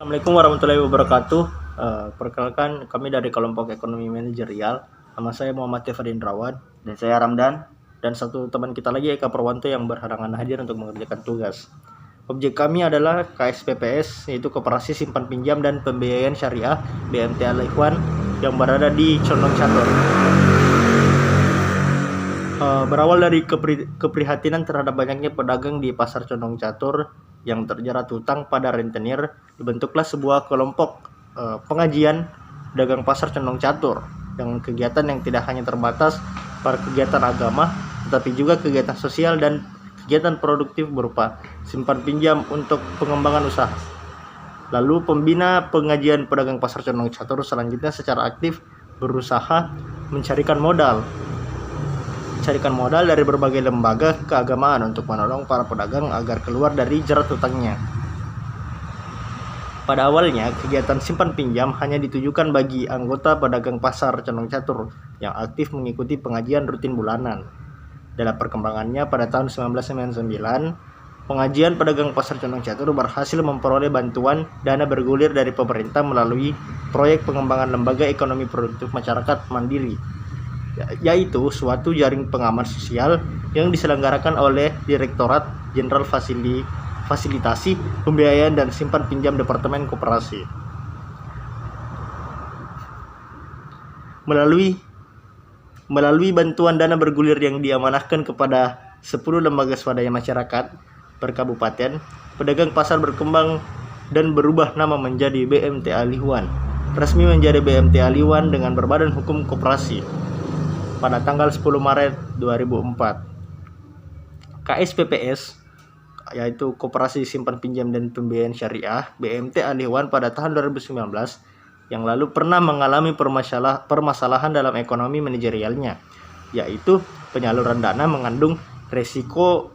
Assalamualaikum warahmatullahi wabarakatuh. Perkenalkan kami dari kelompok ekonomi manajerial. Nama saya Muhammad Tefadin Indrawan Dan saya Ramdan. dan satu teman kita lagi Eka Purwanto yang berhalangan hadir untuk mengerjakan tugas. Objek kami adalah KSPPS, yaitu Koperasi Simpan Pinjam dan Pembiayaan Syariah BMT Al Ikhwan yang berada di Condong Catur. Berawal dari keprihatinan terhadap banyaknya pedagang di pasar Condong Catur yang terjerat hutang pada rentenir, dibentuklah sebuah kelompok pengajian pedagang pasar Condong Catur dengan kegiatan yang tidak hanya terbatas pada kegiatan agama, tetapi juga kegiatan sosial dan kegiatan produktif berupa simpan pinjam untuk pengembangan usaha. Lalu pembina pengajian pedagang pasar Condong Catur selanjutnya secara aktif berusaha mencarikan modal dari berbagai lembaga keagamaan untuk menolong para pedagang agar keluar dari jerat hutangnya. Pada awalnya, kegiatan simpan pinjam hanya ditujukan bagi anggota pedagang pasar Condong Catur yang aktif mengikuti pengajian rutin bulanan. Dalam perkembangannya pada tahun 1999, pengajian pedagang pasar Condong Catur berhasil memperoleh bantuan dana bergulir dari pemerintah melalui proyek pengembangan lembaga ekonomi produktif masyarakat mandiri, yaitu suatu jaring pengaman sosial yang diselenggarakan oleh Direktorat Jenderal Fasilitasi Pembiayaan dan Simpan Pinjam Departemen Koperasi. Melalui bantuan dana bergulir yang diamanahkan kepada 10 lembaga swadaya masyarakat per kabupaten, pedagang pasar berkembang dan berubah nama menjadi BMT Al Ikhwan, resmi menjadi BMT Al Ikhwan dengan berbadan hukum koperasi pada tanggal 10 Maret 2004. KSPPS, yaitu Koperasi Simpan Pinjam dan Pembiayaan Syariah BMT Al Ikhwan pada tahun 2019 yang lalu pernah mengalami permasalahan dalam ekonomi manajerialnya, yaitu penyaluran dana mengandung resiko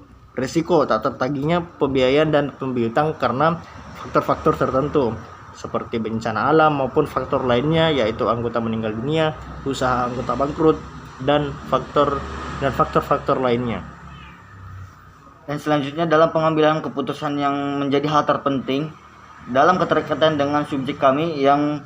tak tertagihnya pembiayaan dan pembiutang karena faktor-faktor tertentu seperti bencana alam maupun faktor lainnya, yaitu anggota meninggal dunia, usaha anggota bangkrut, dan faktor-faktor lainnya. Dan selanjutnya dalam pengambilan keputusan yang menjadi hal terpenting dalam keterkaitan dengan subjek kami yang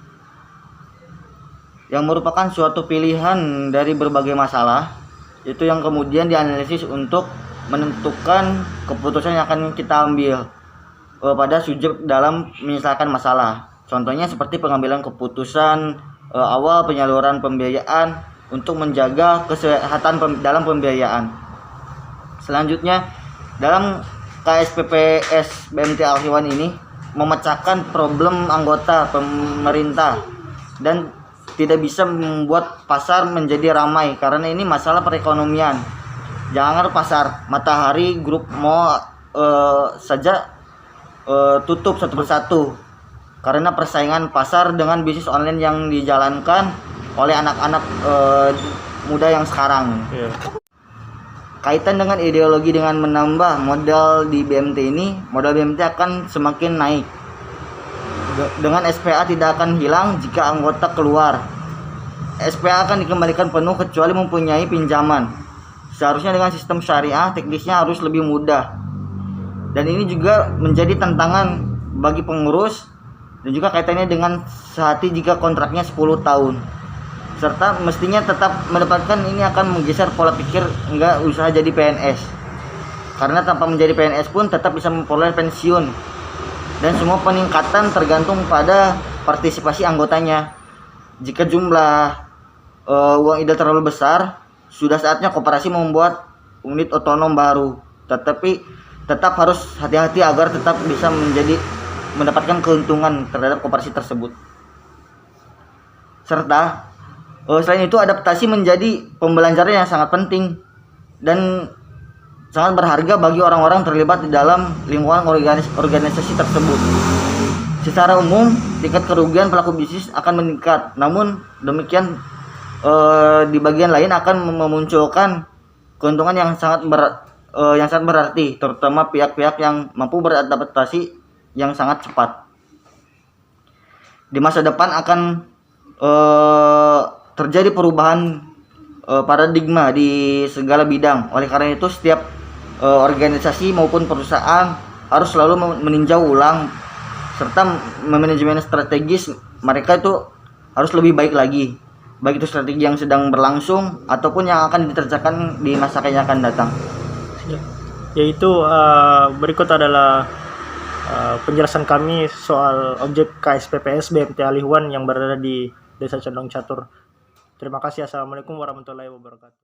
merupakan suatu pilihan dari berbagai masalah, itu yang kemudian dianalisis untuk menentukan keputusan yang akan kita ambil pada subjek dalam menyelesaikan masalah. Contohnya seperti pengambilan keputusan awal penyaluran pembiayaan untuk menjaga kesehatan dalam pembiayaan. Selanjutnya dalam KSPPS BMT Al Ikhwan ini memecahkan problem anggota pemerintah dan tidak bisa membuat pasar menjadi ramai karena ini masalah perekonomian. Jangan pasar Matahari Grup Mall saja tutup satu persatu karena persaingan pasar dengan bisnis online yang dijalankan oleh anak-anak muda yang sekarang. Kaitan dengan ideologi dengan menambah modal di BMT ini, modal BMT akan semakin naik. Dengan SPA tidak akan hilang jika anggota keluar. SPA akan dikembalikan penuh kecuali mempunyai pinjaman. Seharusnya dengan sistem syariah teknisnya harus lebih mudah. Dan ini juga menjadi tantangan bagi pengurus dan juga kaitannya dengan sehati jika kontraknya 10 tahun. Serta mestinya tetap mendapatkan ini akan menggeser pola pikir enggak usaha jadi PNS. Karena tanpa menjadi PNS pun tetap bisa memperoleh pensiun. Dan semua peningkatan tergantung pada partisipasi anggotanya. Jika jumlah uang tidak terlalu besar, sudah saatnya koperasi membuat unit otonom baru. Tetapi tetap harus hati-hati agar tetap bisa mendapatkan keuntungan terhadap koperasi tersebut. Serta selain itu adaptasi menjadi pembelajaran yang sangat penting dan sangat berharga bagi orang-orang terlibat di dalam lingkungan organisasi tersebut. Secara umum tingkat kerugian pelaku bisnis akan meningkat, namun demikian di bagian lain akan memunculkan keuntungan yang sangat berarti, terutama pihak-pihak yang mampu beradaptasi yang sangat cepat. Di masa depan akan terjadi perubahan paradigma di segala bidang. Oleh karena itu setiap organisasi maupun perusahaan harus selalu meninjau ulang serta manajemen strategis mereka itu harus lebih baik lagi, baik itu strategi yang sedang berlangsung ataupun yang akan dikerjakan di masa yang akan datang. Yaitu berikut adalah penjelasan kami soal objek KSPPS BMT Alihuan yang berada di Desa Condong Catur. Terima kasih. Assalamualaikum warahmatullahi wabarakatuh.